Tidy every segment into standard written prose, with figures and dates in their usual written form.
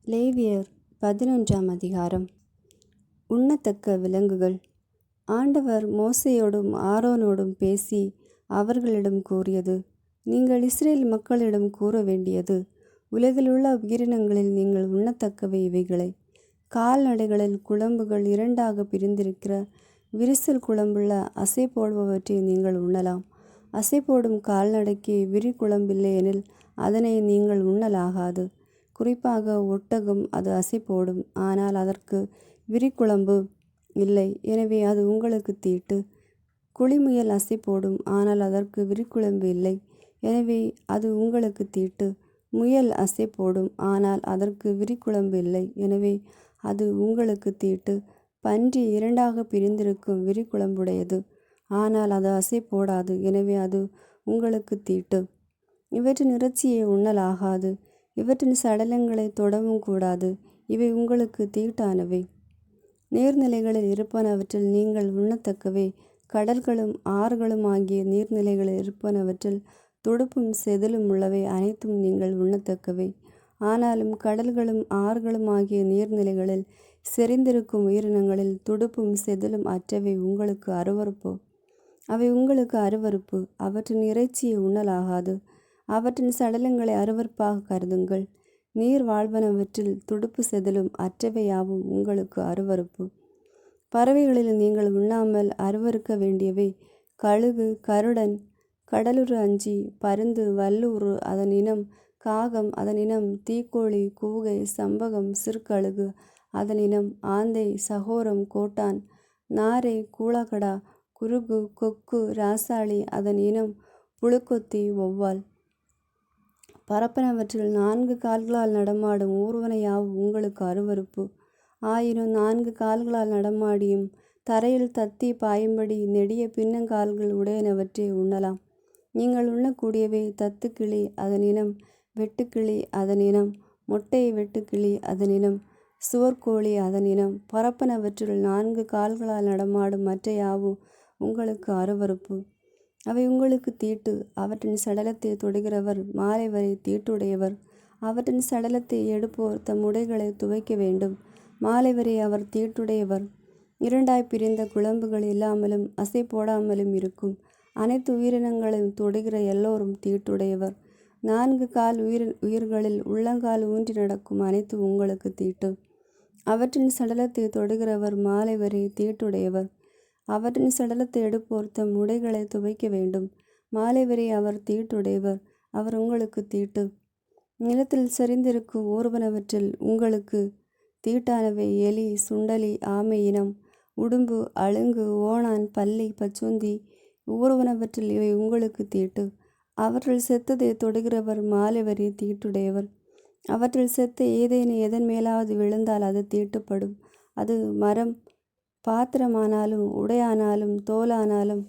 லேவியர் 11ஆம் அதிகாரம். உண்ணத்தக்க விலங்குகள். ஆண்டவர் மோசேயோடும் ஆரோனோடும் பேசி அவர்களிடம் கூறியது: நீங்கள் இஸ்ரேல் மக்களிடம் கூற வேண்டியது: உலகிலுள்ள உயிரினங்களில் நீங்கள் உண்ணத்தக்கவை இவைகளே. கால்நடைகளில் குளம்புகள் இரண்டாக பிரிந்திருக்கிற விரிசல் குளம்புள்ள அசை போடுபவற்றை நீங்கள் உண்ணலாம். அசை போடும் கால்நடைக்கு விரி குளம்பில்லை எனில் அதனை நீங்கள் உண்ணலாகாது. குறிப்பாக ஒட்டகம் அது அசை போடும், ஆனால் அதற்கு விரிக்குளம்பு இல்லை, எனவே அது உங்களுக்கு தீட்டு. குழிமுயல் அசை போடும், ஆனால் அதற்கு விரிக்குளம்பு இல்லை, எனவே அது உங்களுக்கு தீட்டு. முயல் அசை போடும், ஆனால் அதற்கு விரிக்குளம்பு இல்லை, எனவே அது உங்களுக்கு தீட்டு. பன்றி இரண்டாக பிரிந்திருக்கும் விரிக்குளம்புடையது, ஆனால் அது அசை போடாது, எனவே அது உங்களுக்கு தீட்டு. இவற்றின் இறைச்சியை உண்ணலாகாது. இவற்றின் சடலங்களை தொடவும் கூடாது, இவை உங்களுக்கு தீட்டானவை. நீர்நிலைகளில் இருப்பனவற்றில் நீங்கள் உண்ணத்தக்கவை. கடல்களும் ஆறுகளும் ஆகிய நீர்நிலைகளில் இருப்பனவற்றில் துடுப்பும் செதிலும் உள்ளவை அனைத்தும் நீங்கள் உண்ணத்தக்கவை. ஆனாலும் கடல்களும் ஆறுகளும் ஆகிய நீர்நிலைகளில் செறிந்திருக்கும் உயிரினங்களில் துடுப்பும் செதிலும் அற்றவை உங்களுக்கு அருவருப்பு. அவை உங்களுக்கு அருவருப்பு. அவற்றின் இறைச்சியை உண்ணலாகாது. அவற்றின் சடலங்களை அருவருப்பாக கருதுங்கள். நீர் வாழ்வனவற்றில் துடுப்பு செதிலும் அற்றவையாவும் உங்களுக்கு அருவருப்பு. பறவைகளில் நீங்கள் உண்ணாமல் அருவருக்க வேண்டியவை: கழுகு, கருடன், கடலுரு அஞ்சி, பருந்து, வல்லூறு அதன் இனம், காகம் அதன் இனம், தீக்கோழி, கூகை, சம்பகம், சிறுகழுகு அதன் இனம், ஆந்தை, சகோரம், கோட்டான், நாரை, கூழாக்கடா, குருகு, கொக்கு, ராசாளி அதன் இனம், புழுக்கொத்தி, ஒவ்வால். பறப்பனவற்றில் 4 கால்களால் நடமாடும் ஊர்வனையாவும் உங்களுக்கு அருவருப்பு. ஆயினும் 4 கால்களால் நடமாடியும் தரையில் தத்தி பாயும்படி நெடிய பின்னங்கால்கள் உடையனவற்றை உண்ணலாம். நீங்கள் உண்ணக்கூடியவை: தத்துக்கிளி அதன் இனம், வெட்டுக்கிளி அதன் இனம், மொட்டை வெட்டுக்கிளி அதன் இனம், சுவர்கோழி அதன் இனம். பறப்பனவற்றில் 4 கால்களால் நடமாடும் மற்ற யாவும் உங்களுக்கு அருவருப்பு. அவை உங்களுக்கு தீட்டு. அவற்றின் சடலத்தை தொடுகிறவர் மாலை வரை தீட்டுடையவர். அவற்றின் சடலத்தை எடுப்போர் தம் உடைகளை துவைக்க வேண்டும். மாலை வரை அவர் தீட்டுடையவர். இரண்டாய் பிரிந்த குளம்புகள் இல்லாமலும் அசை போடாமலும் இருக்கும் அனைத்து உயிரினங்களையும் தொடுகிற எல்லோரும் தீட்டுடையவர். 4 கால் உயிர்களில் உள்ளங்கால் ஊன்றி நடக்கும் அனைத்து உங்களுக்கு தீட்டு. அவற்றின் சடலத்தை தொடுகிறவர் மாலை வரை தீட்டுடையவர். அவற்றின் சடலத்தை எடுப்போர் தம் உடைகளை துவைக்க வேண்டும். மாலை வரை அவர் தீட்டுடையவர். அவர் உங்களுக்கு தீட்டு. நிலத்தில் சரிந்திருக்கும் ஊர்வனவற்றில் உங்களுக்கு தீட்டானவை: எலி, சுண்டலி, ஆமை இனம், உடும்பு, அழுங்கு, ஓணான், பல்லி, பச்சுந்தி. ஊர்வனவற்றில் இவை உங்களுக்கு தீட்டு. அவற்றில் செத்ததை தொடுகிறவர் மாலை வரை தீட்டுடையவர். அவற்றில் செத்த ஏதேனும் எதன் மேலாவது விழுந்தால் அது தீட்டுப்படும். அது மரம், பாத்திரமானாலும், உடையானாலும், தோலானாலும்,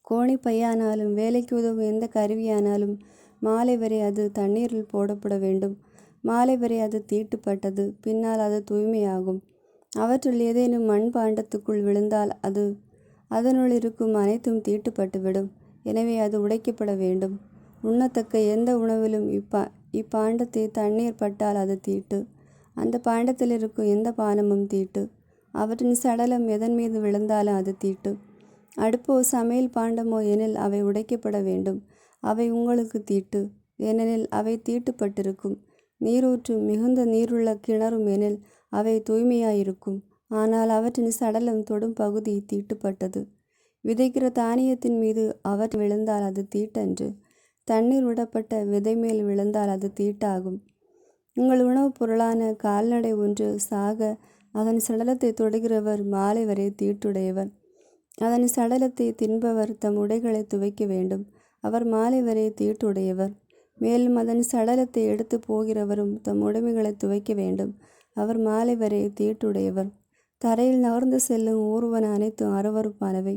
கோணிப்பையானாலும், வேலைக்கு உதவும் எந்த கருவியானாலும், மாலை வரை அது தண்ணீரில் போடப்பட வேண்டும். மாலை வரை அது தீட்டுப்பட்டது, பின்னால் அது தூய்மையாகும். அவற்றுள் ஏதேனும் மண் பாண்டத்துக்குள் விழுந்தால் அது அதனுள் இருக்கும் அனைத்தும் தீட்டுப்பட்டுவிடும். எனவே அது உடைக்கப்பட வேண்டும். உண்ணத்தக்க எந்த உணவிலும் இப்பாண்டத்தை தண்ணீர் பட்டால் அது தீட்டு. அந்த பாண்டத்தில் இருக்கும் எந்த பானமும் தீட்டு. அவற்றின் சடலம் எதன் மீது விழுந்தாலும் அது தீட்டு. அடுப்போ சமையல் பாண்டமோ எனில் அவை உடைக்கப்பட வேண்டும். அவை உங்களுக்கு தீட்டு, ஏனெனில் அவை தீட்டுப்பட்டிருக்கும். நீரூற்றும் மிகுந்த நீருள்ள கிணறும் எனில் அவை தூய்மையாயிருக்கும். ஆனால் அவற்றின் சடலம் தொடும் பகுதி தீட்டுப்பட்டது. விதைக்கிற தானியத்தின் மீது அவற்றை விழுந்தால் அது தீட்டன்று. தண்ணீர் விடப்பட்ட விதை மேல் விழுந்தால் அது தீட்டாகும். உங்கள் உணவுப் பொருளான கால்நடை ஒன்று சாக அதன் சடலத்தை தொடுகிறவர் மாலை வரை தீட்டுடையவர். அதன் சடலத்தை தின்பவர் தம் உடைகளை துவைக்க வேண்டும். அவர் மாலை வரை தீட்டுடையவர். மேலும் அதன் சடலத்தை எடுத்து போகிறவரும் தம் உடைமைகளை துவைக்க வேண்டும். அவர் மாலை வரை தீட்டுடையவர். தரையில் நகர்ந்து செல்லும் ஊர்வன அனைத்தும் அருவருப்பானவை.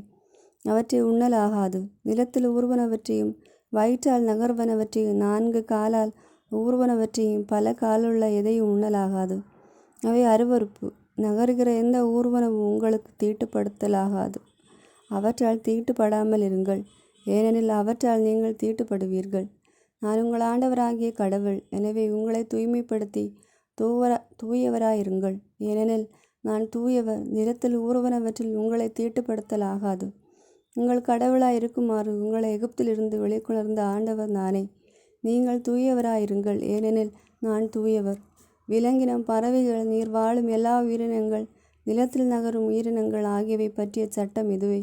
அவற்றை உண்ணலாகாது. நிலத்தில் ஊர்வனவற்றையும் வயிற்றால் நகர்வனவற்றையும் 4 காலால் ஊர்வனவற்றையும் பல காலுள்ள எதையும் உண்ணலாகாது. அவை அருவருப்பு. நகருகிற எந்த ஊர்வனவும் உங்களுக்கு தீட்டுப்படுத்தலாகாது. அவற்றால் தீட்டுப்படாமல் இருங்கள், ஏனெனில் அவற்றால் நீங்கள் தீட்டுப்படுவீர்கள். நான் உங்கள் ஆண்டவராகிய கடவுள். எனவே உங்களை தூய்மைப்படுத்தி தூயவராயிருங்கள். ஏனெனில் நான் தூயவர். நிலத்தில் ஊறுவனவற்றில் உங்களை தீட்டுப்படுத்தலாகாது. உங்கள் கடவுளாயிருக்குமாறு உங்களை எகிப்திலிருந்து வெளிக்கொணர்ந்த ஆண்டவர் நானே. நீங்கள் தூயவராயிருங்கள், ஏனெனில் நான் தூயவர். விலங்கினம், பறவைகள், நீர் வாழும் எல்லா உயிரினங்கள், நிலத்தில் நகரும் உயிரினங்கள் ஆகியவை பற்றிய சட்டம் இதுவே.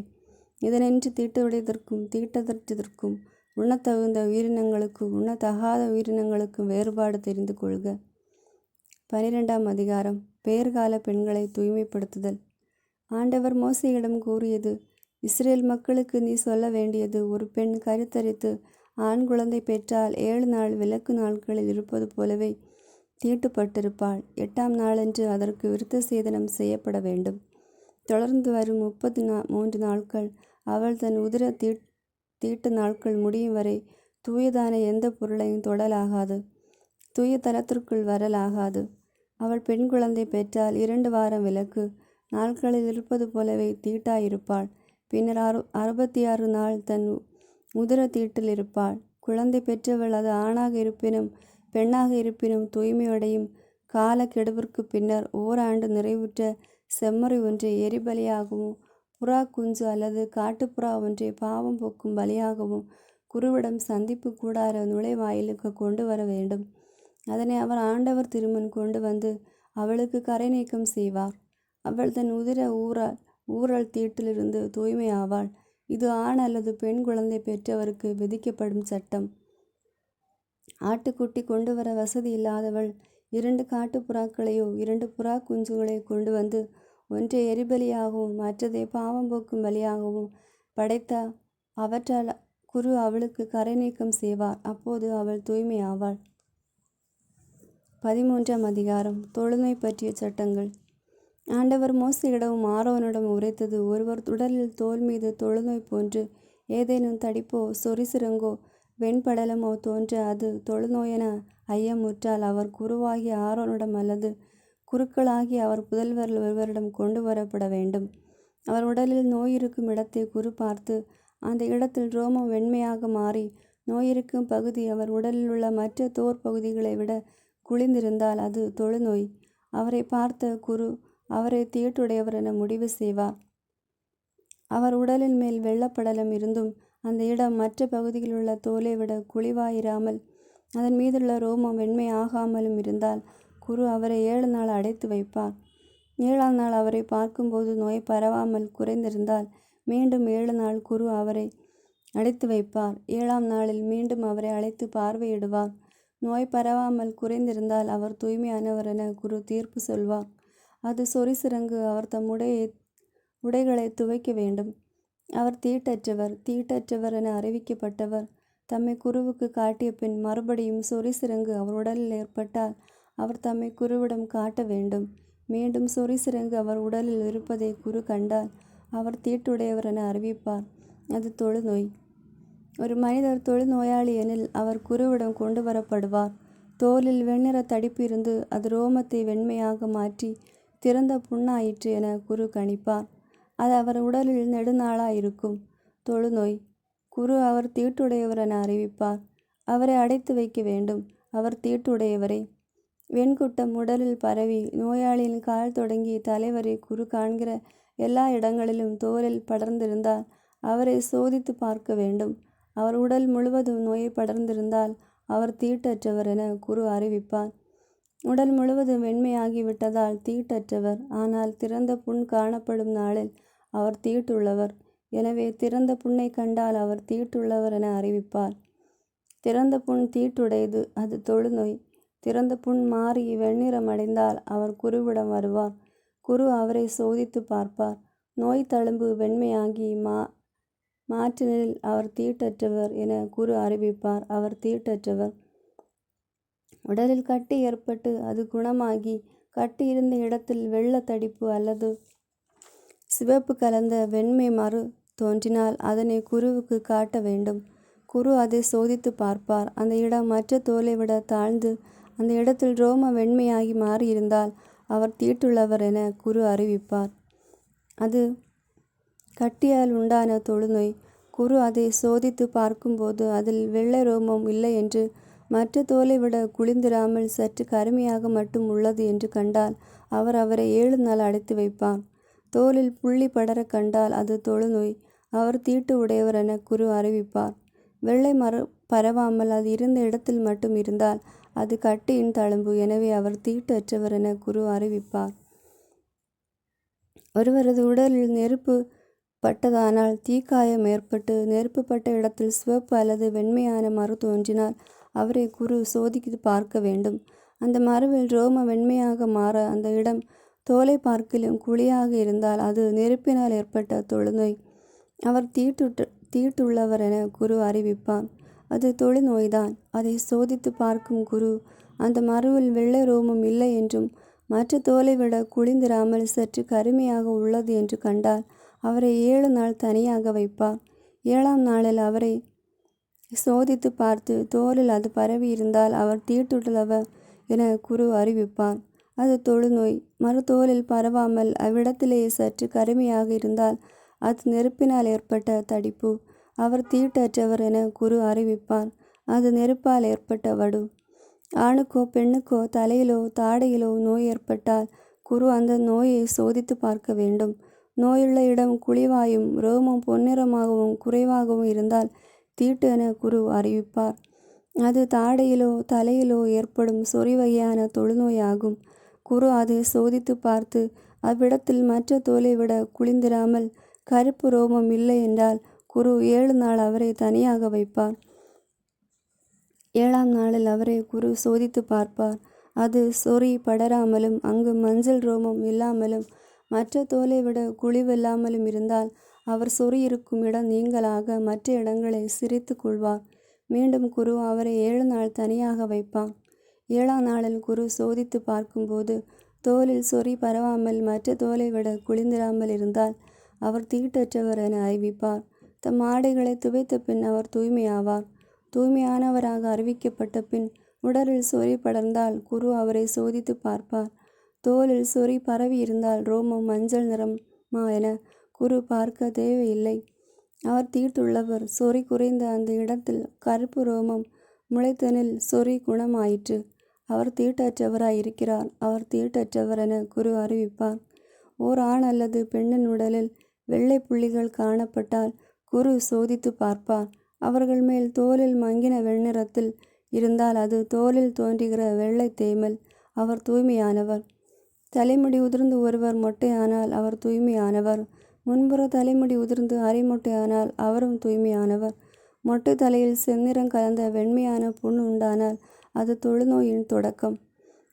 இதனின்று தீட்டுடையதற்கும் தீட்டதற்றதற்கும் உண்ணத்தகுந்த உயிரினங்களுக்கும் உண்ணத்தகாத உயிரினங்களுக்கும் வேறுபாடு தெரிந்து கொள்க. 12ஆம் அதிகாரம். பெயர்கால பெண்களை தூய்மைப்படுத்துதல். ஆண்டவர் மோசேயிடம் கூறியது: இஸ்ரேல் மக்களுக்கு நீ சொல்ல வேண்டியது: ஒரு பெண் கருத்தரித்து ஆண் குழந்தை பெற்றால் 7 நாள் விலக்கு நாட்களில் இருப்பது போலவே தீட்டுப்பட்டிருப்பாள். 8ஆம் நாளன்று அதற்கு விருத்த சேதனம் செய்யப்பட வேண்டும். தொடர்ந்து வரும் 33 நாட்கள் அவள் தன் உதிர தீட்டு நாட்கள் முடியும் வரை தூயதான எந்த பொருளையும் தொடலாகாது, தூய தலத்திற்குள் வரலாகாது. அவள் பெண் குழந்தை பெற்றால் 2 வாரம் விலக்கு நாட்களில் இருப்பது போலவே தீட்டாயிருப்பாள். பின்னர் 66 நாள் தன் உதிர தீட்டில் இருப்பாள். குழந்தை பெற்றவள் அது ஆணாக இருப்பினும் பெண்ணாக இருப்பினும் தூய்மையடையும். கால கெடுவிற்கு பின்னர் ஓராண்டு நிறைவுற்ற செம்மறி ஒன்றை எரிபலியாகவும் புறா குஞ்சு அல்லது காட்டுப்புறா ஒன்றை பாவம் போக்கும் பலியாகவும் குருவிடம் சந்திப்பு கூடார நுழைவாயிலுக்கு கொண்டு வர வேண்டும். அதனை அவர் ஆண்டவர் திருமுன் கொண்டு வந்து அவளுக்கு கரை நீக்கம் செய்வார். அவள் தன் உதிர ஊறல் தீட்டிலிருந்து தூய்மையாவாள். இது ஆண் அல்லது பெண் குழந்தை பெற்றவருக்கு விதிக்கப்படும் சட்டம். ஆட்டுக்குட்டி கொண்டு வர வசதி இல்லாதவள் 2 காட்டுப்புறாக்களையோ 2 புறா குஞ்சுகளை கொண்டு வந்து ஒன்றை எரிபலியாகவும் மற்றதை பாவம் போக்கும் பலியாகவும் படைத்த அவற்றால் குரு அவளுக்கு கரை நீக்கம் செய்வார். அப்போது அவள் தூய்மையாவாள். 13ஆம் அதிகாரம். தொழுநோய் பற்றிய சட்டங்கள். ஆண்டவர் மோசேயிடமும் ஆரோனிடம் உரைத்தது: ஒருவர் உடலில் தோல் மீது தொழுநோய் போன்று ஏதேனும் தடிப்போ சொறிசிறங்கோ வெண்படலமோ தோன்ற அது தொழுநோயென ஐயமுற்றால் அவர் குருவாகிய ஆரோனிடம் அல்லது குருக்களாகிய அவர் புதல்வர் ஒருவரிடம் கொண்டு வரப்பட வேண்டும். அவர் உடலில் நோயிருக்கும் இடத்தை குரு பார்த்து அந்த இடத்தில் ரோமம் வெண்மையாக மாறி நோயிருக்கும் பகுதி அவர் உடலில் உள்ள மற்ற தோர் பகுதிகளை விட குளிர்ந்திருந்தால் அது தொழுநோய். அவரை பார்த்த குரு அவரை தீட்டுடையவர் என முடிவு செய்வார். அவர் உடலின் மேல் வெள்ளப்படலம் இருந்தும் அந்த இடம் மற்ற பகுதிகளில் உள்ள தோலை விட குழிவாயிராமல் அதன் மீதுள்ள ரோமம் வெண்மை ஆகாமலும் இருந்தால் குரு அவரை 7 நாள் அடைத்து வைப்பார். 7ஆம் நாள் அவரை பார்க்கும்போது நோய் பரவாமல் குறைந்திருந்தால் மீண்டும் 7 நாள் குரு அவரை அடைத்து வைப்பார். 7ஆம் நாளில் மீண்டும் அவரை அழைத்து பார்வையிடுவார். நோய் பரவாமல் குறைந்திருந்தால் அவர் தூய்மையானவர் என குரு தீர்ப்பு சொல்வார். அது சொறிசிறங்கு. அவர் தம் உடைகளை துவைக்க வேண்டும். அவர் தீட்டற்றவர் என அறிவிக்கப்பட்டவர் தம்மை குருவுக்கு காட்டிய பின் மறுபடியும் சொறிசிறங்கு அவர் உடலில் ஏற்பட்டால் அவர் தம்மை குருவிடம் காட்ட வேண்டும். மீண்டும் சொறிசிறங்கு அவர் உடலில் இருப்பதை குரு கண்டால் அவர் தீட்டுடையவர் என அறிவிப்பார். அது தொழுநோய். ஒரு மனிதர் தொழுநோயாளி எனில் அவர் குருவிடம் கொண்டு வரப்படுவார். தோலில் வெண்ணிற தடிப்பு இருந்து அது ரோமத்தை வெண்மையாக மாற்றி திறந்த புண்ணாயிற்று என குரு கணிப்பார். அது அவர் உடலில் நெடுநாளாயிருக்கும். தொழுநோய். குரு அவர் தீட்டுடையவர் என அறிவிப்பார். அவரை அடைத்து வைக்க வேண்டும். அவர் தீட்டுடையவரே. வெண்குட்டம் உடலில் பரவி நோயாளியின் கால் தொடங்கி தலைவரை குரு காண்கிற எல்லா இடங்களிலும் தோலில் படர்ந்திருந்தால் அவரை சோதித்து பார்க்க வேண்டும். அவர் உடல் முழுவதும் நோயை படர்ந்திருந்தால் அவர் தீட்டற்றவர் என குரு அறிவிப்பார். உடல் முழுவதும் வெண்மையாகிவிட்டதால் தீட்டற்றவர். ஆனால் திறந்த புண் காணப்படும் நாளில் அவர் தீட்டுள்ளவர். எனவே திறந்த புண்ணை கண்டால் அவர் தீட்டுள்ளவர் என அறிவிப்பார். திறந்த புண் தீட்டுடையது, அது தொழுநோய். திறந்த புண் மாறி வெண்ணிறம் அடைந்தால் அவர் குருவிடம் வருவார். குரு அவரை சோதித்து பார்ப்பார். நோய் தழும்பு வெண்மையாகி மாற்றினில் அவர் தீட்டற்றவர் என குரு அறிவிப்பார். அவர் தீட்டற்றவர். உடலில் கட்டி ஏற்பட்டு அது குணமாகி கட்டி இருந்த இடத்தில் வெள்ள தடிப்பு அல்லது சிவப்பு கலந்த வெண்மை மறு தோன்றினால் அதனை குருவுக்கு காட்ட வேண்டும். குரு அதை சோதித்து பார்ப்பார். அந்த இடம் மற்ற தோலை விட தாழ்ந்து அந்த இடத்தில் ரோம வெண்மையாகி மாறியிருந்தால் அவர் தீட்டுள்ளவர் என குரு அறிவிப்பார். அது கட்டியால் உண்டான தொழுநோய். குரு அதை சோதித்து பார்க்கும்போது அதில் வெள்ளை ரோமம் இல்லை என்று, மற்ற தோலை விட குளிர்ந்திராமல் சற்று கருமையாக மட்டும் உள்ளது என்று கண்டால் அவர் அவரை 7 நாள் அடைத்து வைப்பார். தோலில் புள்ளி படர கண்டால் அது தொழுநோய், அவர் தீட்டு உடையவர் என குரு அறிவிப்பார். வெள்ளை பரவாமல் அது இருந்த இடத்தில் மட்டும் இருந்தால் அது கட்டியின் தழும்பு, எனவே அவர் தீட்டு அற்றவர் என குரு அறிவிப்பார். ஒருவரது உடலில் நெருப்பு பட்டதானால் தீக்காயம் ஏற்பட்டு நெருப்பு பட்ட இடத்தில் சிவப்பு அல்லது வெண்மையான மறு தோன்றினால் அவரை குரு சோதித்து பார்க்க வேண்டும். அந்த மருவில் ரோம வெண்மையாக மாற அந்த இடம் தோலை பார்க்கிலும் குழியாக இருந்தால் அது நெருப்பினால் ஏற்பட்ட தொழுநோய், அவர் தீட்டுள்ளவர் என குரு அறிவிப்பார். அது தொழுநோய்தான். அதை சோதித்து பார்க்கும் குரு அந்த மருவில் வெள்ளை ரோமம் இல்லை என்றும் மற்ற தோலை விட குளிர்ந்திராமல் சற்று கருமையாக உள்ளது என்று கண்டால் அவரை 7 நாள் தனியாக வைப்பார். 7ஆம் நாளில் அவரை சோதித்து பார்த்து தோலில் அது பரவி இருந்தால் அவர் தீட்டுள்ளவர் என குரு அறிவிப்பார். அது தொழுநோய். மறுதோலில் பரவாமல் அவ்விடத்திலேயே சற்று கருமையாக இருந்தால் அது நெருப்பினால் ஏற்பட்ட தடிப்பு, அவர் தீட்டற்றவர் என குரு அறிவிப்பார். அது நெருப்பால் ஏற்பட்ட வடு. ஆணுக்கோ பெண்ணுக்கோ தலையிலோ தாடையிலோ நோய் ஏற்பட்டால் குரு அந்த நோயை சோதித்து பார்க்க வேண்டும். நோயுள்ள இடம் குழிவாயும் ரோமம் பொன்னிறமாகவும் குறைவாகவும் இருந்தால் தீட்டு என குரு அறிவிப்பார். அது தாடையிலோ தலையிலோ ஏற்படும் சொறி வகையான தொழுநோயாகும். குரு அதை சோதித்து பார்த்து அவ்விடத்தில் மற்ற தோலை விட குளிர்ந்திராமல் கருப்பு ரோமம் இல்லை என்றால் குரு 7 நாள் அவரை தனியாக வைப்பார். 7ஆம் நாளில் அவரை குரு சோதித்து பார்ப்பார். அது சொறி படராமலும் அங்கு மஞ்சள் ரோமம் இல்லாமலும் மற்ற தோலை விட குழிவில்லாமலும் இருந்தால் அவர் சொறி இருக்கும் இடம் நீங்களாக மற்ற இடங்களை சிரித்து கொள்வார். மீண்டும் குரு அவரை 7 நாள் தனியாக வைப்பார். 7ஆம் நாளில் குரு சோதித்து பார்க்கும்போது தோலில் சொறி பரவாமல் மற்ற தோலை விட குளிர்ந்திராமல் இருந்தால் அவர் தீட்டற்றவர் என அறிவிப்பார். தம் ஆடைகளை துவைத்த பின் அவர் தூய்மையாவார். தூய்மையானவராக அறிவிக்கப்பட்ட பின் உடலில் சொறி படர்ந்தால் குரு அவரை சோதித்து பார்ப்பார். தோலில் சொறி பரவி இருந்தால் ரோமம் மஞ்சள் நிறமா என குரு பார்க்க தேவையில்லை, அவர் தீட்டுள்ளவர். சொறி குறைந்த அந்த இடத்தில் கருப்பு ரோமம் முளைத்தனில் சொறி குணமாயிற்று, அவர் தீட்டற்றவராய் இருக்கிறார், அவர் தீட்டற்றவர் என குரு அறிவிப்பார். ஓர் ஆண் அல்லது பெண்ணின் உடலில் வெள்ளை புள்ளிகள் காணப்பட்டால் குரு சோதித்து பார்ப்பார். அவர்கள் மேல் தோலில் மங்கின வெண்ணிறத்தில் இருந்தால் அது தோலில் தோன்றுகிற வெள்ளை தேமல், அவர் தூய்மையானவர். தலைமுடி உதிர்ந்து ஒருவர் மொட்டையானால் அவர் தூய்மையானவர். முன்புற தலைமுடி உதிர்ந்து அரை மொட்டையானால் அவரும் தூய்மையானவர். மொட்டை தலையில் செந்நிறம் கலந்த வெண்மையான புண் உண்டானால் அது தொழுநோயின் தொடக்கம்.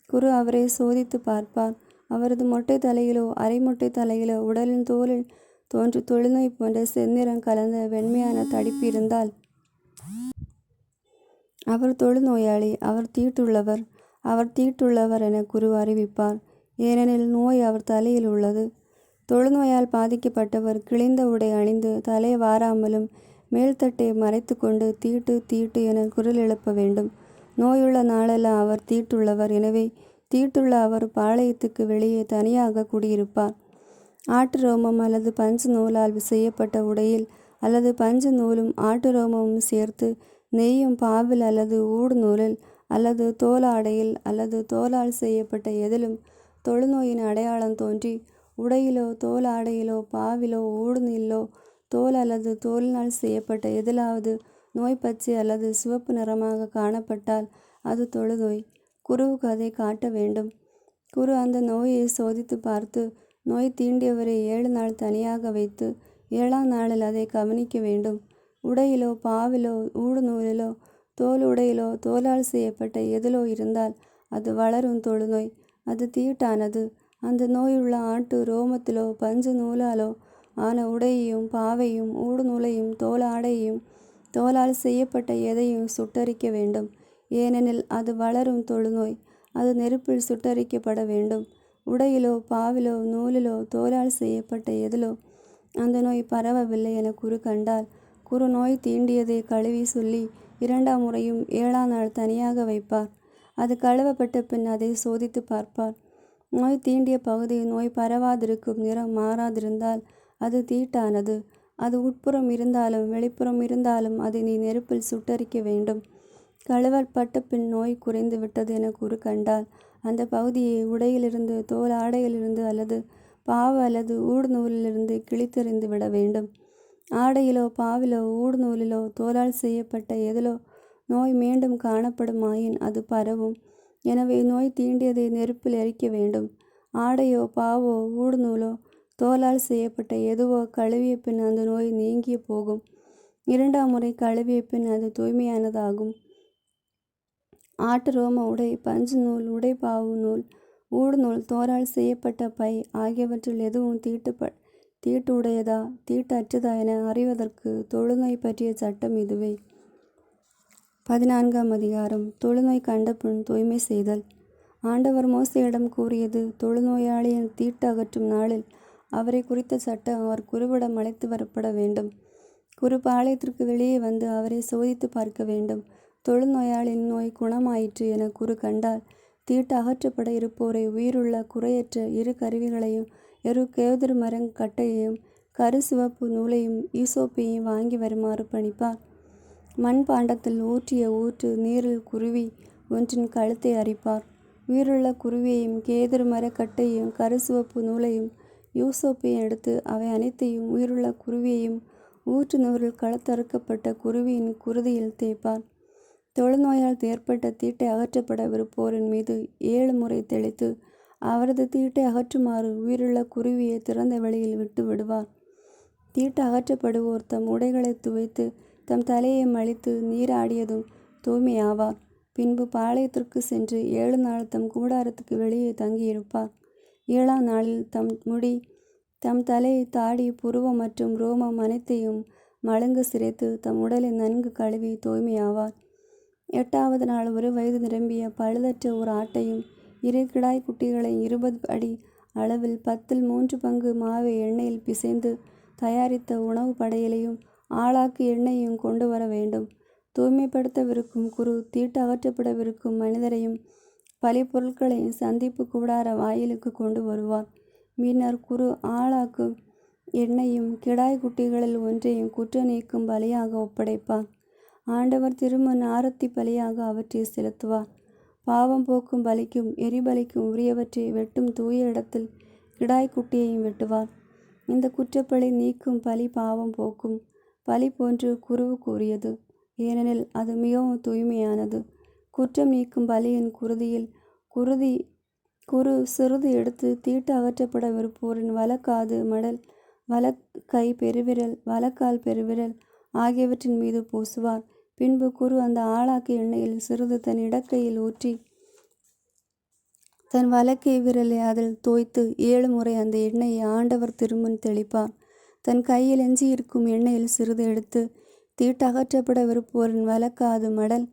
குரு அவரை சோதித்து பார்ப்பார். அவரது மொட்டை தலையிலோ அரை மொட்டை தலையிலோ உடலின் தோலில் தோன்று தொழுநோய் போன்ற செந்நிறம் கலந்த வெண்மையான தடிப்பு இருந்தால் அவர் தொழுநோயாளி, அவர் தீட்டுள்ளவர், அவர் தீட்டுள்ளவர் என குரு அறிவிப்பார். ஏனெனில் நோய் அவர் தலையில் உள்ளது. தொழுநோயால் பாதிக்கப்பட்டவர் கிழிந்த உடை அணிந்து தலை வாராமலும் மேல்தட்டை மறைத்து கொண்டு தீட்டு தீட்டு என குரல் எழுப்ப வேண்டும். நோயுள்ள நாளெல்லாம் அவர் தீட்டுள்ளவர். எனவே தீட்டுள்ள அவர் பாளையத்துக்கு வெளியே தனியாக குடியிருப்பார். ஆட்டு ரோமம் அல்லது பஞ்சு நூலால் செய்யப்பட்ட உடையில் அல்லது பஞ்சு நூலும் ஆட்டு ரோமமும் சேர்த்து நெய்யும் பாவில் அல்லது ஊடு நூலில் அல்லது தோலாடையில் அல்லது தோலால் செய்யப்பட்ட எதிலும் தொழுநோயின் அடையாளம் தோன்றி உடையிலோ தோலாடையிலோ பாவிலோ ஊடுநீலோ தோல் அல்லது தோலினால் செய்யப்பட்ட எதிலாவது நோய் பச்சை அல்லது சிவப்பு நிறமாக காணப்பட்டால் அது தொழுநோய். குருவுக்கு அதை காட்ட வேண்டும். குரு அந்த நோயை சோதித்து பார்த்து நோய் தீண்டியவரை 7 நாள் தனியாக வைத்து 7ஆம் நாளில் அதை கவனிக்க வேண்டும். உடையிலோ பாவிலோ ஊடு நூலிலோ தோல் உடையிலோ தோலால் செய்யப்பட்ட எதிலோ இருந்தால் அது வளரும் தொழுநோய், அது தீட்டானது. அந்த நோயுள்ள ஆட்டு ரோமத்திலோ பஞ்சு நூலாலோ ஆன உடையையும் பாவையும் ஊடு நூலையும் தோலாடையையும் தோலால் செய்யப்பட்ட எதையும் சுட்டரிக்க வேண்டும். ஏனெனில் அது வளரும் தொழுநோய், அது நெருப்பில் சுட்டரிக்கப்பட வேண்டும். உடையிலோ பாவிலோ நூலிலோ தோலால் செய்யப்பட்ட எதிலோ அந்த நோய் பரவவில்லை என குரு கண்டால் குரு நோய் தீண்டியதை கழுவி சொல்லி 2ஆம் முறையும் 7ஆம் நாள் தனியாக வைப்பார். அது கழுவப்பட்ட பின் அதை சோதித்து பார்ப்பார். நோய் தீண்டிய பகுதி நோய் பரவாதிருக்கும் நிறம் மாறாதிருந்தால் அது தீட்டானது, அது உட்புறம் இருந்தாலும் வெளிப்புறம் இருந்தாலும் அதை நீ நெருப்பில் சுட்டரிக்க வேண்டும். கழுவப்பட்ட பின் நோய் குறைந்து விட்டது என குரு கண்டால் அந்த பகுதியை உடையிலிருந்து, தோல் ஆடையிலிருந்து அல்லது பாவு அல்லது ஊடு நூலிலிருந்து கிழித்தெறிந்து விட வேண்டும். ஆடையிலோ பாவிலோ ஊடு நூலிலோ தோலால் செய்யப்பட்ட எதிலோ நோய் மீண்டும் காணப்படுமாயின் அது பரவும். எனவே நோய் தீண்டியதை நெருப்பில் எரிக்க வேண்டும். ஆடையோ பாவோ ஊடு நூலோ தோலால் செய்யப்பட்ட எதுவோ கழுவிய பின் அந்த நோய் நீங்கிய போகும். 2ஆம் முறை கழுவிய பின் அது தூய்மையானதாகும். ஆட்டு ரோம உடை, பஞ்சு நூல், உடைப்பாவு நூல், ஊடு நூல், தோலால் செய்யப்பட்ட பை ஆகியவற்றில் எதுவும் தீட்டு உடையதா தீட்டு அற்றதா என அறிவதற்கு தொழுநோய் பற்றிய சட்டம் இதுவே. 14ஆம் அதிகாரம். தொழுநோய் கண்டபின் தூய்மை செய்தல். ஆண்டவர் மோசேயிடம் கூறியது: தொழுநோயாளியின் தீட்டு அகற்றும் நாளில் அவரை குறித்த சட்டம் அவர் குருவிடம் அழைத்து வரப்பட வேண்டும். குரு பாளையத்திற்கு வெளியே வந்து அவரை சோதித்து பார்க்க வேண்டும். தொழுநோயாளியின் நோய் குணமாயிற்று என குரு கண்டால் தீட்டு அகற்றப்பட இருப்போரை உயிருள்ள குறையற்ற 2 கருவிகளையும் 2 கேதுரு மரக்கட்டையையும் கருசிவப்பு நூலையும் ஈசோப்பையும் வாங்கி வருமாறு பணிப்பார். மண்பாண்டத்தில் ஊற்றிய ஊற்று நீரில் குருவி ஒன்றின் கழுத்தை அரிப்பார். உயிருள்ள குருவியையும் கேதுரு மரக்கட்டையையும் கருசிவப்பு நூலையும் யூசோப்பையும் எடுத்து அவை அனைத்தையும் உயிருள்ள குருவியையும் ஊற்று நூறில் கழுத்தறுக்கப்பட்ட குருவியின் குருதியில் தேய்ப்பார். தொழுநோயால் ஏற்பட்ட தீட்டை அகற்றப்படவிருப்போரின் மீது 7 முறை தெளித்து அவரது தீட்டை அகற்றுமாறு உயிருள்ள குருவியை திறந்த வெளியில் விட்டு விடுவார். தீட்டு அகற்றப்படுவோர் தம் உடைகளை துவைத்து தம் தலையை மழித்து நீராடியதும் தூய்மையாவார். பின்பு பாளையத்திற்கு சென்று 7 நாள் தம் கூடாரத்துக்கு வெளியே தங்கியிருப்பார். 7ஆம் நாளில் தம் முடி, தம் தலை, தாடி, புருவம் மற்றும் ரோமம் அனைத்தையும் மழுங்க சிரைத்து தம் உடலை நன்கு கழுவி தூய்மையாவார். 8வது நாள் 1 வயது நிரம்பிய பழுதற்ற ஒரு ஆட்டையும் 2 கிடாய் குட்டிகளையும் 20 அடி அளவில் 10ல் 3 பங்கு மாவை எண்ணெயில் பிசைந்து தயாரித்த உணவு படையலையும் ஆளாக்கு எண்ணெயையும் கொண்டு வர வேண்டும். தூய்மைப்படுத்தவிருக்கும் குரு தீட்டு அகற்றப்படவிருக்கும் மனிதரையும் பலி பொருட்களையும் சந்திப்பு கூடார வாயிலுக்கு கொண்டு வருவார். பின்னர் குரு ஆளாக்கு எண்ணெயும் கிடாய் குட்டிகளில் ஒன்றையும் குற்ற நீக்கும் பலியாக ஒப்படைப்பார். ஆண்டவர் திருமுன் ஆரத்தி பலியாக அவற்றை செலுத்துவார். பாவம் போக்கும் பலிக்கும் எரிபலிக்கும் உரியவற்றை வெட்டும் தூய இடத்தில் கிடாய் குட்டியையும் வெட்டுவார். இந்த குற்றப்பழி நீக்கும் பலி பாவம் போக்கும் பலி போன்று குருவு கூறியது, ஏனெனில் அது மிகவும் தூய்மையானது. குற்றம் நீக்கும் பலியின் குருதியில் குரு சிறிது எடுத்து தீட்டு அகற்றப்படவிருப்போரின் வலக்காது மடல், வலக்கை பெருவிரல், வலக்கால் பெருவிரல் ஆகியவற்றின் மீது பூசுவார். பின்பு குரு அந்த ஆளாக்கு எண்ணெயில் சிறிது தன் இடக்கையில் ஊற்றி தன் வலக்கை விரலை அதில் தோய்த்து 7 முறை அந்த எண்ணெயை ஆண்டவர் திருமுன் தெளிப்பார். தன் கையில் எஞ்சியிருக்கும் எண்ணெயில் சிறிது எடுத்து தீட்டு அகற்றப்படவிருப்போரின் வலக்காது மடல்,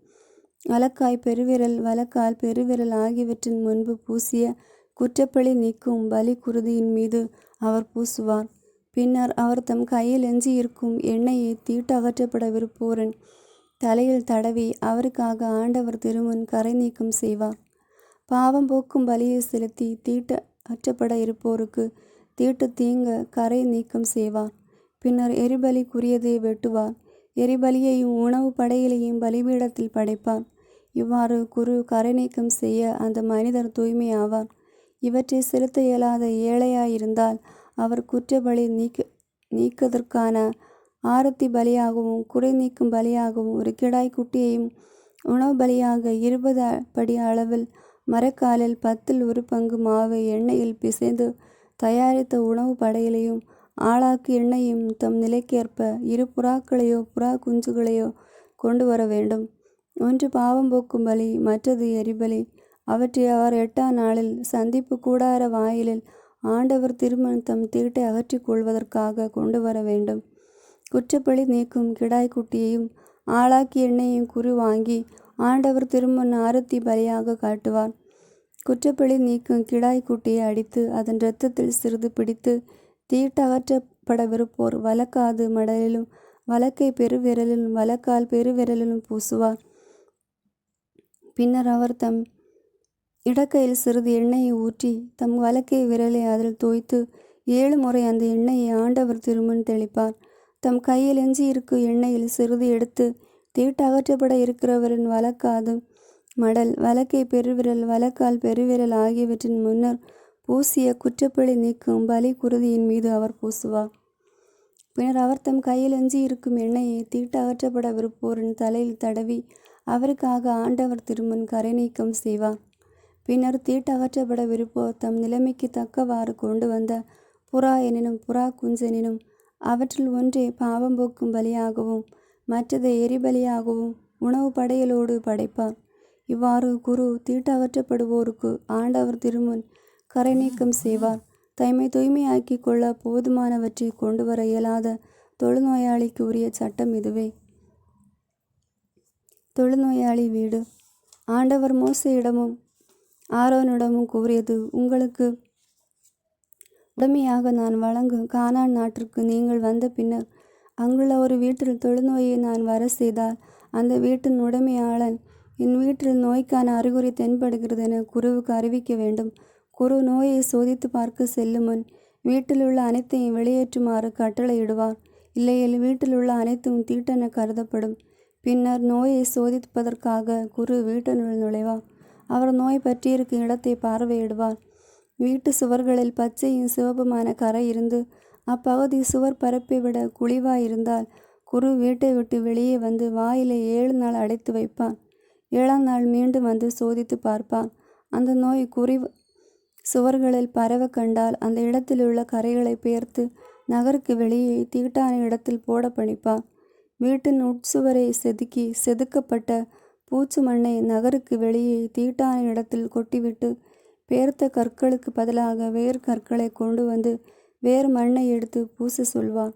வலக்காய் பெருவிரல், வலக்கால் பெருவிரல் ஆகியவற்றின் முன்பு பூசிய குற்றப்பழி நீக்கும் பலி குருதியின் மீது அவர் பூசுவார். பின்னர் அவர் தம் கையில் எஞ்சியிருக்கும் எண்ணெயை தீட்டு அகற்றப்படவிருப்போரின் தலையில் தடவி அவருக்காக ஆண்டவர் திருமுன் கரை நீக்கம் செய்வார். பாவம் போக்கும் பலியை செலுத்தி தீட்டு அகற்றப்பட இருப்போருக்கு தீட்டு தீங்க கரை நீக்கம் செய்வார். பின்னர் எரிபலிக்குரியதை வெட்டுவார். எரிபலியையும் உணவு படையிலையும் பலிபீடத்தில் படைப்பார். இவ்வாறு குரு கரை நீக்கம் செய்ய அந்த மனிதர் தூய்மை ஆவார். இவற்றை செலுத்த இயலாத ஏழையாயிருந்தால் அவர் குற்றப்பழி நீக்கதற்கான ஆரத்தி பலியாகவும் குறை நீக்கும் பலியாகவும் ஒரு கிடாய் குட்டியையும் உணவு பலியாக 20 படி அளவில் மரக்காலில் 10ல் 1 பங்கு மாவை எண்ணெயில் பிசைந்து தயாரித்த உணவு படையிலையும் ஆளாக்கு எண்ணெயும் தம் நிலைக்கேற்ப 2 புறாக்களையோ புறா குஞ்சுகளையோ கொண்டு வர வேண்டும். ஒன்று பாவம் போக்கும் பலி, மற்றது எரிபலி. அவற்றை அவர் 8ஆம் நாளில் சந்திப்பு கூடார வாயிலில் ஆண்டவர் திருமுன் தம் தீட்டை அகற்றிக் கொள்வதற்காக கொண்டு வர வேண்டும். குற்றப்பழி நீக்கும் கிடாய் குட்டியையும் ஆளாக்கி எண்ணெயையும் குரு வாங்கி ஆண்டவர் திருமுன் ஆரத்தி பலியாக காட்டுவார். குற்றப்பழி நீக்கும் கிடாய் குட்டியை அடித்து அதன் இரத்தத்தில் சிறிது பிடித்து தீட்டு அகற்றப்படவிருப்போர் வலக்காது மடலிலும் வலக்கை பெருவிரலிலும் வலக்கால் பெருவிரலிலும் பூசுவார். பின்னர் அவர் தம் இடக்கையில் சிறிது எண்ணெயை ஊற்றி தம் வலக்கை விரலை அதில் தோய்த்து 7 முறை அந்த எண்ணெயை ஆண்டவர் திருமுன் தெளிப்பார். தம் கையில் எஞ்சியிருக்கு எண்ணெயில் சிறிது எடுத்து தீட்டு அகற்றப்பட இருக்கிறவரின் வலக்காது மடல், வலக்கை பெருவிரல், வலக்கால் பெருவிரல் ஆகியவற்றின் முன்னர் பூசிய குற்றப்பழி நீக்கும் பலி குருதியின் மீது அவர் பூசுவார். பின்னர் அவர் தம் கையில் எஞ்சியிருக்கும் எண்ணெயை தீட்டு அகற்றப்படவிருப்போரின் தலையில் தடவி அவருக்காக ஆண்டவர் திருமுன் கரை நீக்கம் செய்வார். பின்னர் தீட்டு அகற்றப்படவிருப்போர் தம் நிலைமைக்கு தக்கவாறு கொண்டு வந்த புறா எனினும் புறா குஞ்செனினும் அவற்றில் ஒன்றே பாவம் போக்கும் பலியாகவும் மற்றதை எரிபலியாகவும் உணவு படையலோடு படைப்பார். இவ்வாறு குரு தீட்டு அகற்றப்படுவோருக்கு ஆண்டவர் திருமுன் கரை நீக்கம் செய்வார். தம்மை தூய்மையாக்கி கொள்ள போதுமானவற்றை கொண்டு வர இயலாத தொழுநோயாளிக்கு உரிய சட்டம் இதுவே. தொழுநோயாளி வீடு. ஆண்டவர் மோசேயிடமும் ஆரோனிடமும் கூறியது, உங்களுக்கு உடமையாக நான் வழங்கும் கானான் நாட்டிற்கு நீங்கள் வந்த பின்னர் அங்குள்ள ஒரு வீட்டில் தொழுநோயை நான் வர செய்தால் அந்த வீட்டின் உடைமையாளன் என் வீட்டில் நோய்க்கான அறிகுறி தென்படுகிறது என குருவுக்கு அறிவிக்க வேண்டும். குரு நோயை சோதித்து பார்க்க செல்லும் முன் வீட்டில் உள்ள அனைத்தையும் வெளியேற்றுமாறு கட்டளையிடுவார். இல்லையில் வீட்டில் உள்ள அனைத்தும் தீட்டென கருதப்படும். பின்னர் நோயை சோதிப்பதற்காக குரு வீட்டினுள் நுழைவார். அவர் நோய் பற்றியிருக்கும் இடத்தை பார்வையிடுவார். வீட்டு சுவர்களில் பச்சையும் சிவப்புமான கரை இருந்து அப்பகுதி சுவர் பரப்பை விட குழிவாயிருந்தால் குரு வீட்டை விட்டு வெளியே வந்து வாயிலை 7 நாள் அடைத்து வைப்பார். 7ஆம் நாள் மீண்டும் வந்து சோதித்து பார்ப்பார். அந்த நோய் சுவர்களில் பரவ கண்டால் அந்த இடத்தில் உள்ள கரைகளை பெயர்த்து நகருக்கு வெளியே தீட்டான இடத்தில் போட பணிப்பார். வீட்டின் உட்சுவரை செதுக்கப்பட்ட பூச்சு மண்ணை நகருக்கு வெளியே தீட்டான இடத்தில் கொட்டிவிட்டு பெயர்த்த கற்களுக்கு பதிலாக வேறு கற்களை கொண்டு வந்து வேறு மண்ணை எடுத்து பூச சொல்வார்.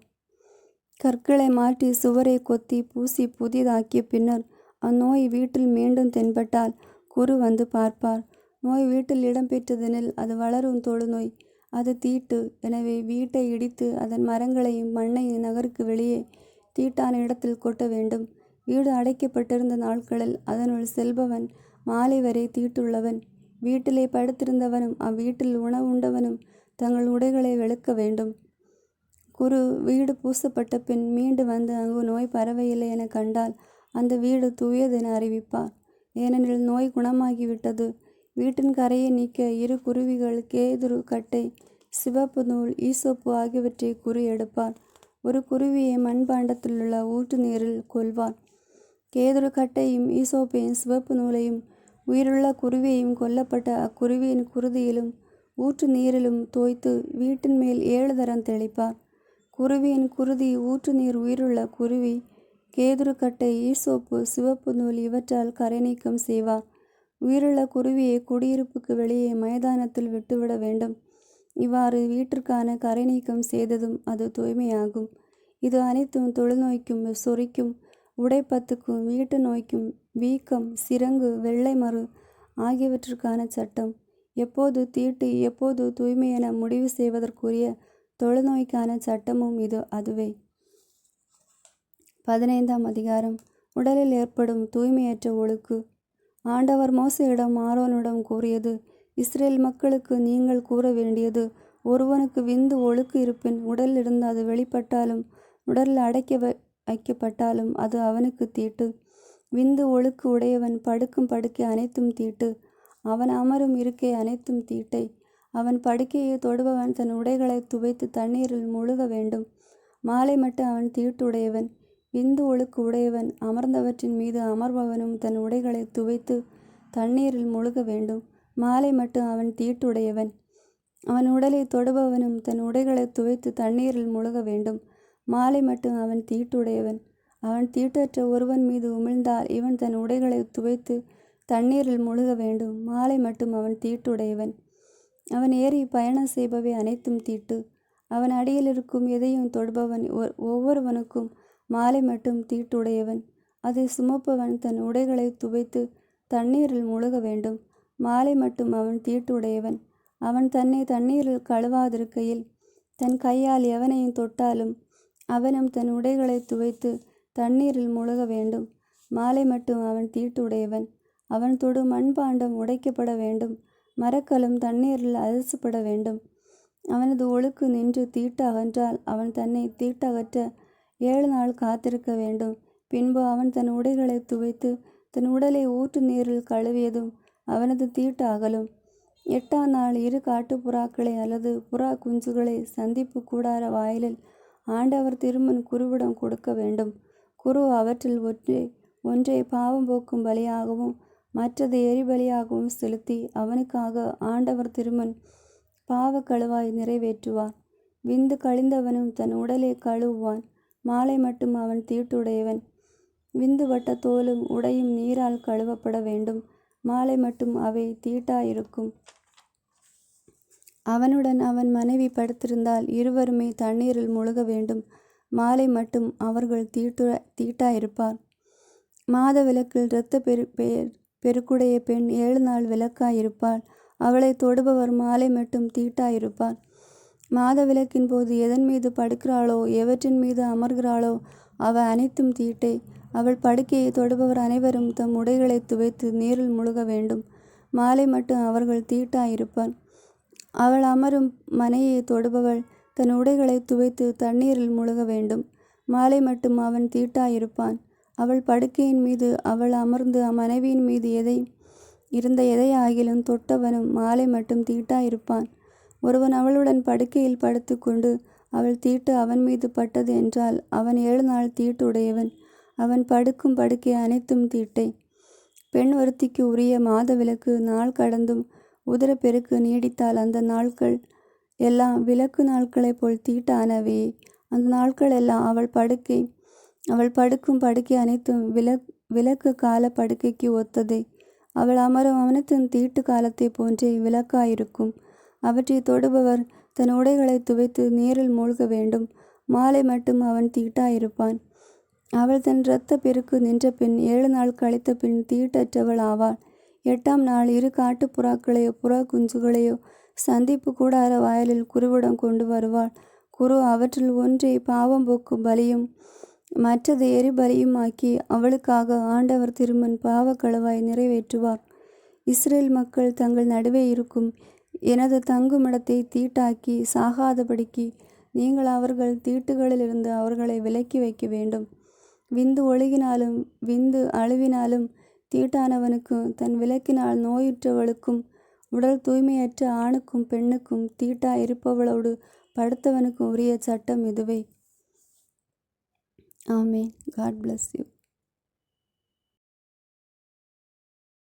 கற்களை மாற்றி சுவரை கொத்தி பூசி புதியதாக்கிய பின்னர் அந்நோய் வீட்டில் மீண்டும் தென்பட்டால் குரு வந்து பார்ப்பார். நோய் வீட்டில் இடம்பெற்றதெனில் அது வளரும் தொழுநோய், அது தீட்டு. எனவே வீட்டை இடித்து அதன் மரங்களையும் மண்ணையும் நகருக்கு வெளியே தீட்டான இடத்தில் கொட்ட வேண்டும். வீடு அடைக்கப்பட்டிருந்த நாட்களில் அதனுள் செல்பவன் மாலை வரை தீட்டுள்ளவன். வீட்டிலே படுத்திருந்தவனும் அவ்வீட்டில் உணவு உண்டவனும் தங்கள் உடைகளை வெளுக்க வேண்டும். குரு வீடு பூசப்பட்ட பின் மீண்டு வந்து அங்கு நோய் பரவையில்லை என கண்டால் அந்த வீடு தூயதென அறிவிப்பார். ஏனெனில் நோய் குணமாகிவிட்டது. வீட்டின் கரையை நீக்க 2 குருவிகள், கேதுரு கட்டை, சிவப்பு நூல், ஈசோப்பு ஆகியவற்றை குரு எடுப்பார். ஒரு குருவியை மண்பாண்டத்திலுள்ள ஊற்று நீரில் கொல்வார். கேதுரு கட்டையும் ஈசோப்பையும் சிவப்பு நூலையும் உயிருள்ள குருவியையும் கொல்லப்பட்ட அக்குருவியின் குருதியிலும் ஊற்று நீரிலும் தோய்த்து வீட்டின் மேல் 7 தரம் தெளிப்பார். குருவியின் குருதி, ஊற்று நீர், உயிருள்ள குருவி, கேதுருக்கட்டை, ஈசோப்பு, சிவப்பு நூல் இவற்றால் கரை நீக்கம் செய்வார். உயிருள்ள குருவியை குடியிருப்புக்கு வெளியே மைதானத்தில் விட்டுவிட வேண்டும். இவ்வாறு வீட்டிற்கான கரை நீக்கம் செய்ததும் அது தூய்மையாகும். இது அனைத்தும் தொழுநோய்க்கும், சொறிக்கும், உடைப்பத்துக்கும், வீட்டு நோய்க்கும், வீக்கம், சிரங்கு, வெள்ளை மறு ஆகியவற்றிற்கான சட்டம். எப்போது தீட்டு எப்போது தூய்மை என முடிவு செய்வதற்குரிய தொழுநோய்க்கான சட்டமும் அதுவே. 15ஆம் அதிகாரம். உடலில் ஏற்படும் தூய்மையற்ற ஒழுக்கு. ஆண்டவர் மோசேயிடம் ஆரோனிடம் கூறியது, இஸ்ரேல் மக்களுக்கு நீங்கள் கூற வேண்டியது, ஒருவனுக்கு விந்து ஒழுக்கு இருப்பின் உடலிலிருந்து அது வெளிப்பட்டாலும் உடலில் வைக்கப்பட்டாலும் அது அவனுக்கு தீட்டு. விந்து ஒழுக்கு உடையவன் படுக்கும் படுக்கை அனைத்தும் தீட்டு. அவன் அமரும் இருக்கை அனைத்தும் தீட்டை. அவன் படுக்கையை தொடுபவன் தன் உடைகளை துவைத்து தண்ணீரில் முழுக வேண்டும். மாலை மட்டும் அவன் தீட்டுடையவன். விந்து ஒழுக்கு உடையவன் அமர்ந்தவற்றின் மீது அமர்பவனும் தன் உடைகளை துவைத்து தண்ணீரில் முழுக வேண்டும். மாலை மட்டும் அவன் தீட்டுடையவன். அவன் உடலை தொடுபவனும் தன் உடைகளை துவைத்து தண்ணீரில் முழுக வேண்டும். மாலை மட்டும் அவன் தீட்டுடையவன். அவன் தீட்டற்ற ஒருவன் மீது உமிழ்ந்தால் இவன் தன் உடைகளை துவைத்து தண்ணீரில் முழுக வேண்டும். மாலை மட்டும் அவன் தீட்டுடையவன். அவன் ஏறி பயணம் செய்பவை அனைத்தும் தீட்டு. அவன் அடியில் இருக்கும் எதையும் தொடுபவன் ஒவ்வொருவனுக்கும் மாலை மட்டும் தீட்டுடையவன். அதை சுமப்பவன் தன் உடைகளை துவைத்து தண்ணீரில் முழுக வேண்டும். மாலை மட்டும் அவன் தீட்டுடையவன். அவன் தன்னை தண்ணீரில் கழுவாதிருக்கையில் தன் கையால் எவனையும் தொட்டாலும் அவனும் தன் உடைகளை துவைத்து தண்ணீரில் முழுக வேண்டும். மாலை மட்டும் அவன் தீட்டுடையவன். அவன் தொடும் மண்பாண்டம் உடைக்கப்பட வேண்டும். மரக்கலும் தண்ணீரில் அலசப்பட வேண்டும். அவனது ஒழுக்கு நின்று தீட்டு அகன்றால் அவன் தன்னை தீட்டகற்ற 7 நாள் காத்திருக்க வேண்டும். பின்பு அவன் தன் உடைகளை துவைத்து தன் உடலை ஊற்று நீரில் கழுவியதும் அவனது தீட்டு அகலும். 8ஆம் நாள் 2 காட்டுப்புறாக்களை அல்லது புறா குஞ்சுகளை சந்திப்பு கூடார வாயிலில் ஆண்டவர் திருமுன் குருவிடம் கொடுக்க வேண்டும். குரு அவற்றில் ஒன்றை பாவம் போக்கும் பலியாகவும் மற்றது எரிபலியாகவும் செலுத்தி அவனுக்காக ஆண்டவர் திருமுன் பாவ கழுவாய் நிறைவேற்றுவார். விந்து கழிந்தவனும் தன் உடலை கழுவுவான். மாலை மட்டும் அவன் தீட்டுடையவன். விந்து வட்ட தோலும் உடையும் நீரால் கழுவப்பட வேண்டும். மாலை மட்டும் அவை தீட்டாயிருக்கும். அவனுடன் அவன் மனைவி படுத்திருந்தால் இருவருமே தண்ணீரில் முழுக வேண்டும். மாலை மட்டும் அவர்கள் தீட்டாயிருப்பார். மாத விலக்கில் இரத்த பெருக்குடைய பெண் 7 நாள் விலக்காயிருப்பாள். அவளை தொடுபவர் மாலை மட்டும் தீட்டாயிருப்பார். மாத விலக்கின் போது எதன் மீது படுக்கிறாளோ எவற்றின் மீது அமர்கிறாளோ அவ அனைத்தும் தீட்டே. அவள் படுக்கையை தொடுபவர் அனைவரும் தம் உடைகளை துவைத்து நீரில் முழுக வேண்டும். மாலை மட்டும் அவர்கள் தீட்டாயிருப்பார். அவள் அமரும் மனையை தொடுபவள் தன் உடைகளை துவைத்து தண்ணீரில் முழுக வேண்டும். மாலை மட்டும் அவன் தீட்டாயிருப்பான். அவள் படுக்கையின் மீது அவள் அமர்ந்து மனைவியின் மீது எதையாகிலும் தொட்டவனும் மாலை மட்டும் தீட்டாயிருப்பான். ஒருவன் அவளுடன் படுக்கையில் படுத்து கொண்டு அவள் தீட்டு அவன் மீது பட்டது என்றால் அவன் 7 நாள் தீட்டு உடையவன். அவன் படுக்கும் படுக்கை அனைத்தும் தீட்டை. பெண் ஒருத்திக்கு உரிய மாத விலக்கு நாள் கடந்தும் உதரப்பெருக்கு நீடித்தால் அந்த நாட்கள் எல்லாம் விலக்கு நாட்களைப் போல் தீட்டானவையே. அந்த நாட்கள் எல்லாம் அவள் படுக்கும் படுக்கை அனைத்தும் விலக்கு கால படுக்கைக்கு ஒத்ததே. அவள் அமரும் அவனத்தின் தீட்டு காலத்தை போன்றே விலக்காயிருக்கும். அவற்றை தொடுபவர் தன் உடைகளை துவைத்து நீரில் மூழ்க வேண்டும். மாலை மட்டும் அவன் தீட்டாயிருப்பான். அவள் தன் இரத்த பெருக்கு நின்ற பின் 7 நாள் கழித்த பின் தீட்டற்றவள் ஆவாள். 8ஆம் நாள் 2 காட்டுப்புறாக்களையோ புறா குஞ்சுகளையோ சந்திப்பு கூடார வாயிலில் குருவிடம் கொண்டு வருவாள். குரு அவற்றில் ஒன்றை பாவம் போக்கும் பலியும் மற்றது எரிபலியும் ஆக்கி அவளுக்காக ஆண்டவர் திருமுன் பாவ கழுவாய் நிறைவேற்றுவார். இஸ்ரேல் மக்கள் தங்கள் நடுவே இருக்கும் எனது தங்குமிடத்தை தீட்டாக்கி சாகாதபடிக்கு நீங்கள் அவர்கள் தீட்டுகளிலிருந்து அவர்களை விலக்கி வைக்க வேண்டும். விந்து ஒழுகினாலும் விந்து அழிவினாலும் தீட்டானவனுக்கும் தன் விலக்கினால் நோயுற்றவளுக்கும் உடல் தூய்மையற்ற ஆணுக்கும் பெண்ணுக்கும் தீட்டா இருப்பவளோடு படுத்தவனுக்கும் உரிய சட்டம் இதுவே. ஆமென். God bless you.